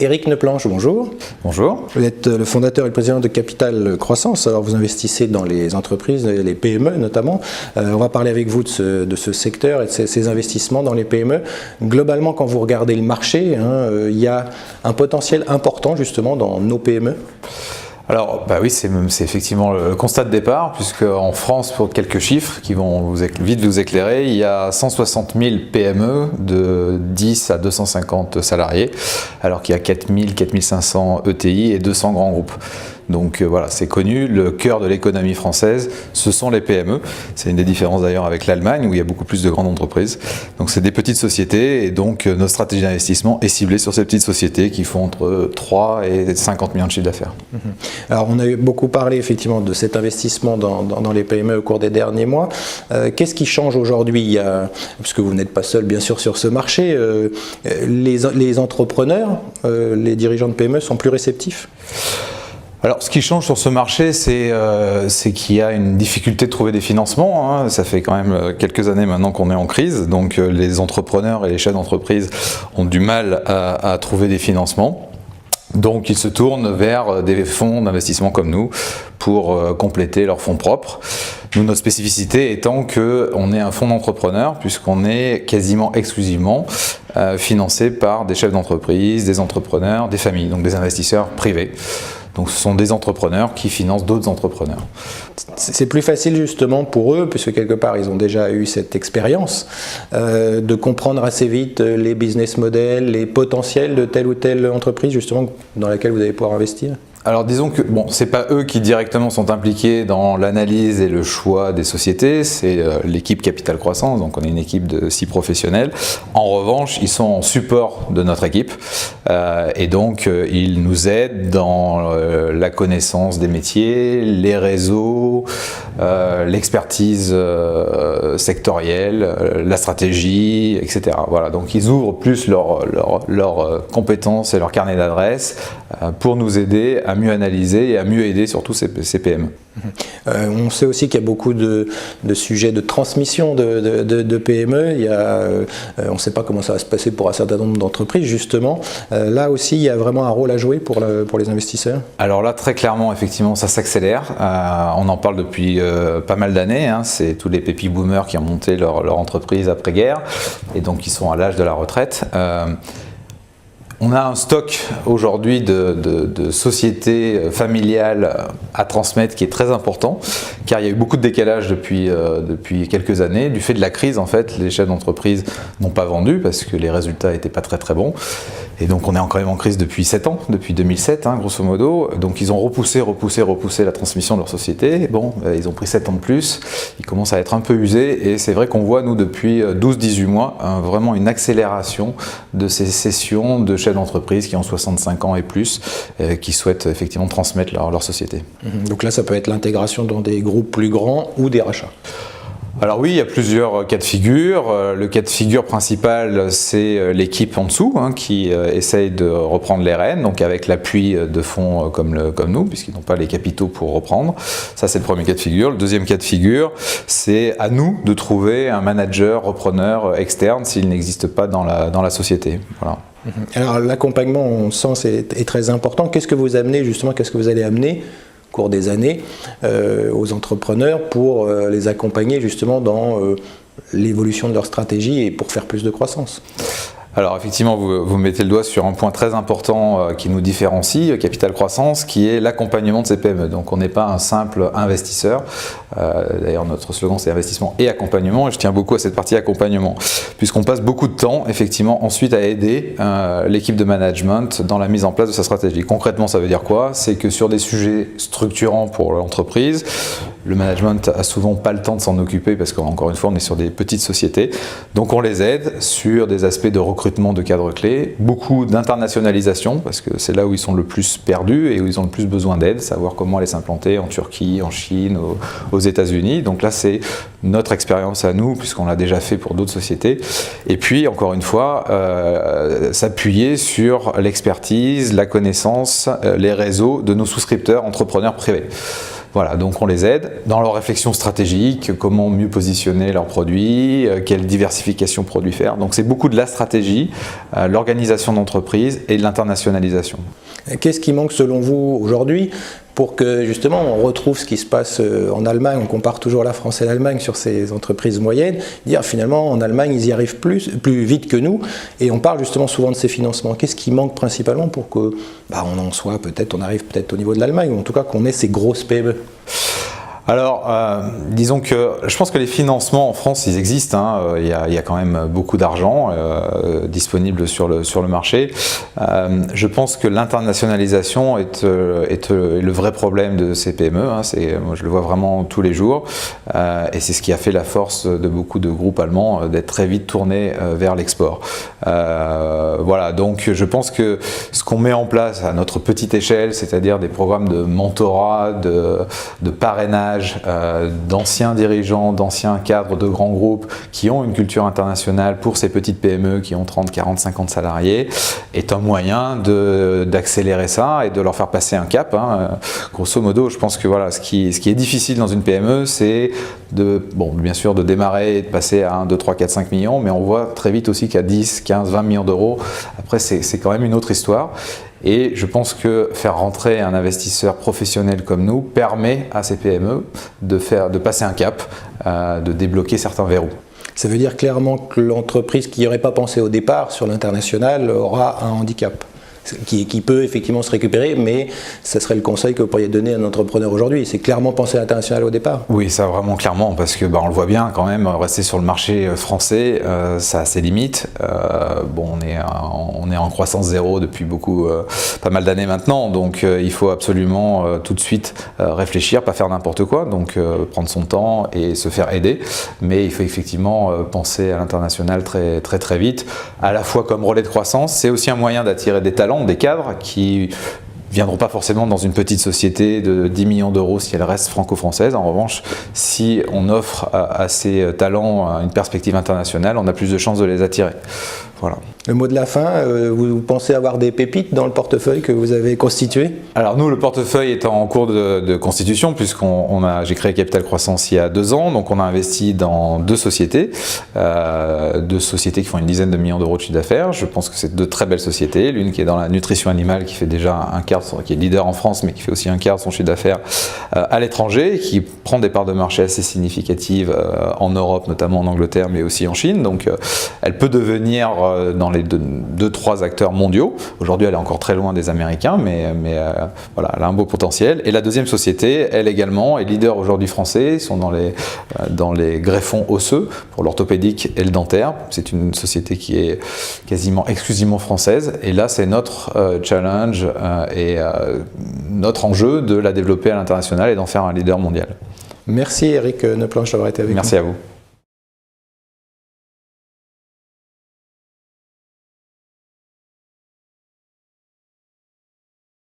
Éric Neplanche, bonjour. Bonjour. Vous êtes le fondateur et le président de Capital Croissance. Alors vous investissez dans les entreprises, les PME notamment. On va parler avec vous de ce secteur et de ces investissements dans les PME. Globalement, quand vous regardez le marché, il y a un potentiel important justement dans nos PME. Alors oui, c'est effectivement le constat de départ, puisque en France, pour quelques chiffres qui vont vite vous éclairer, il y a 160 000 PME de 10 à 250 salariés, alors qu'il y a 4 000, 4 500 ETI et 200 grands groupes. Donc voilà, c'est connu, le cœur de l'économie française, ce sont les PME. C'est une des différences d'ailleurs avec l'Allemagne, où il y a beaucoup plus de grandes entreprises. Donc c'est des petites sociétés, et donc notre stratégie d'investissement est ciblée sur ces petites sociétés qui font entre 3 et 50 millions de chiffre d'affaires. Alors on a beaucoup parlé effectivement de cet investissement dans les PME au cours des derniers mois. Qu'est-ce qui change aujourd'hui, puisque vous n'êtes pas seul bien sûr sur ce marché, les entrepreneurs, les dirigeants de PME sont plus réceptifs? Alors, ce qui change sur ce marché, c'est qu'il y a une difficulté de trouver des financements. Ça fait quand même quelques années maintenant qu'on est en crise, donc les entrepreneurs et les chefs d'entreprise ont du mal à trouver des financements. Donc ils se tournent vers des fonds d'investissement comme nous pour compléter leurs fonds propres. Nous, notre spécificité étant qu'on est un fonds d'entrepreneurs, puisqu'on est quasiment exclusivement financé par des chefs d'entreprise, des entrepreneurs, des familles, donc des investisseurs privés. Donc ce sont des entrepreneurs qui financent d'autres entrepreneurs. C'est plus facile justement pour eux, puisque quelque part ils ont déjà eu cette expérience, de comprendre assez vite les business models, les potentiels de telle ou telle entreprise justement dans laquelle vous allez pouvoir investir. Alors disons que c'est pas eux qui directement sont impliqués dans l'analyse et le choix des sociétés, c'est l'équipe Capital Croissance, donc on est une équipe de 6 professionnels. En revanche, ils sont en support de notre équipe et donc ils nous aident dans la connaissance des métiers, les réseaux, l'expertise sectorielle, la stratégie, etc. Voilà, donc ils ouvrent plus leurs compétences et leur carnet d'adresses pour nous aider à mieux analyser et à mieux aider surtout ces PME. On sait aussi qu'il y a beaucoup de sujets de transmission de PME. On ne sait pas comment ça va se passer pour un certain nombre d'entreprises justement. Là aussi, il y a vraiment un rôle à jouer pour les investisseurs. Alors là, très clairement, effectivement, ça s'accélère. On en parle depuis pas mal d'années. C'est tous les baby boomers qui ont monté leur entreprise après-guerre et donc qui sont à l'âge de la retraite. On a un stock aujourd'hui de sociétés familiales à transmettre qui est très important, car il y a eu beaucoup de décalage depuis quelques années. Du fait de la crise, en fait, les chefs d'entreprise n'ont pas vendu parce que les résultats n'étaient pas très bons. Et donc on est quand même en crise depuis 7 ans, depuis 2007 grosso modo. Donc ils ont repoussé la transmission de leur société. Ils ont pris 7 ans de plus, ils commencent à être un peu usés et c'est vrai qu'on voit nous depuis 12-18 mois vraiment une accélération de ces cessions de chefs d'entreprise qui ont 65 ans et plus, qui souhaitent effectivement transmettre leur société. Donc là ça peut être l'intégration dans des groupes plus grands ou des rachats. Alors oui, il y a plusieurs cas de figure. Le cas de figure principal, c'est l'équipe en dessous qui essaye de reprendre les rênes, donc avec l'appui de fonds comme nous, puisqu'ils n'ont pas les capitaux pour reprendre. Ça, c'est le premier cas de figure. Le deuxième cas de figure, c'est à nous de trouver un manager, repreneur externe s'il n'existe pas dans la société. Voilà. Alors l'accompagnement, on sent, est très important. Qu'est-ce que vous amenez justement, qu'est-ce que vous allez amener au cours des années aux entrepreneurs pour les accompagner justement dans l'évolution de leur stratégie et pour faire plus de croissance? Alors effectivement, vous mettez le doigt sur un point très important qui nous différencie, Capital Croissance, qui est l'accompagnement de ces PME. Donc on n'est pas un simple investisseur. D'ailleurs notre slogan c'est investissement et accompagnement, et je tiens beaucoup à cette partie accompagnement, puisqu'on passe beaucoup de temps effectivement ensuite à aider l'équipe de management dans la mise en place de sa stratégie. Concrètement, ça veut dire quoi? C'est que sur des sujets structurants pour l'entreprise, le management a souvent pas le temps de s'en occuper parce qu'encore une fois on est sur des petites sociétés, donc on les aide sur des aspects de recrutement de cadres clés, beaucoup d'internationalisation parce que c'est là où ils sont le plus perdus et où ils ont le plus besoin d'aide, savoir comment aller s'implanter en Turquie, en Chine, aux États-Unis. Donc là c'est notre expérience à nous puisqu'on l'a déjà fait pour d'autres sociétés, et puis encore une fois s'appuyer sur l'expertise, la connaissance, les réseaux de nos souscripteurs entrepreneurs privés. Voilà, donc on les aide dans leur réflexion stratégique, comment mieux positionner leurs produits, quelle diversification produits faire. Donc c'est beaucoup de la stratégie, l'organisation d'entreprise et de l'internationalisation. Qu'est-ce qui manque selon vous aujourd'hui pour que justement on retrouve ce qui se passe en Allemagne? On compare toujours la France et l'Allemagne sur ces entreprises moyennes, dire finalement en Allemagne ils y arrivent plus vite que nous, et on parle justement souvent de ces financements. Qu'est-ce qui manque principalement pour que on en soit peut-être, on arrive peut-être au niveau de l'Allemagne, ou en tout cas qu'on ait ces grosses PME? Alors, disons que je pense que les financements en France, ils existent. Hein. Il y a quand même beaucoup d'argent disponible sur le marché. Je pense que l'internationalisation est le vrai problème de ces PME. Hein. Moi, je le vois vraiment tous les jours. Et c'est ce qui a fait la force de beaucoup de groupes allemands d'être très vite tournés vers l'export. Voilà, donc je pense que ce qu'on met en place à notre petite échelle, c'est-à-dire des programmes de mentorat, de parrainage, d'anciens dirigeants, d'anciens cadres de grands groupes qui ont une culture internationale pour ces petites PME qui ont 30, 40, 50 salariés, est un moyen d'accélérer ça et de leur faire passer un cap. Hein. Grosso modo, je pense que voilà, ce qui est difficile dans une PME, c'est bien sûr de démarrer et de passer à 1, 2, 3, 4, 5 millions, mais on voit très vite aussi qu'à 10, 15, 20 millions d'euros, après c'est quand même une autre histoire. Et je pense que faire rentrer un investisseur professionnel comme nous permet à ces PME de passer un cap, de débloquer certains verrous. Ça veut dire clairement que l'entreprise qui n'y aurait pas pensé au départ sur l'international aura un handicap qui peut effectivement se récupérer, mais ça serait le conseil que vous pourriez donner à un entrepreneur aujourd'hui. C'est clairement penser à l'international au départ. Oui, ça vraiment clairement, parce que on le voit bien quand même, rester sur le marché français, ça a ses limites. On est en croissance zéro depuis pas mal d'années maintenant, donc il faut absolument tout de suite réfléchir, pas faire n'importe quoi, donc prendre son temps et se faire aider. Mais il faut effectivement penser à l'international très, très, très vite, à la fois comme relais de croissance. C'est aussi un moyen d'attirer des talents, des cadres qui viendront pas forcément dans une petite société de 10 millions d'euros si elle reste franco-française. En revanche, si on offre à ces talents une perspective internationale, on a plus de chances de les attirer. Voilà. Le mot de la fin, vous pensez avoir des pépites dans le portefeuille que vous avez constitué? Alors nous, le portefeuille est en cours de constitution, j'ai créé Capital Croissance il y a 2 ans, donc on a investi dans 2 sociétés qui font une dizaine de millions d'euros de chiffre d'affaires. Je pense que c'est 2 très belles sociétés, l'une qui est dans la nutrition animale, qui fait déjà un quart, qui est leader en France, mais qui fait aussi un quart de son chiffre d'affaires à l'étranger, qui prend des parts de marché assez significatives en Europe, notamment en Angleterre, mais aussi en Chine. Donc elle peut devenir dans les 2-3 acteurs mondiaux. Aujourd'hui, elle est encore très loin des Américains, mais voilà, elle a un beau potentiel. Et la deuxième société, elle également, est leader aujourd'hui français. Ils sont dans les greffons osseux pour l'orthopédique et le dentaire. C'est une société qui est quasiment exclusivement française. Et là, c'est notre challenge et notre enjeu de la développer à l'international et d'en faire un leader mondial. Merci Eric Neplanche d'avoir été avec nous. Merci à vous.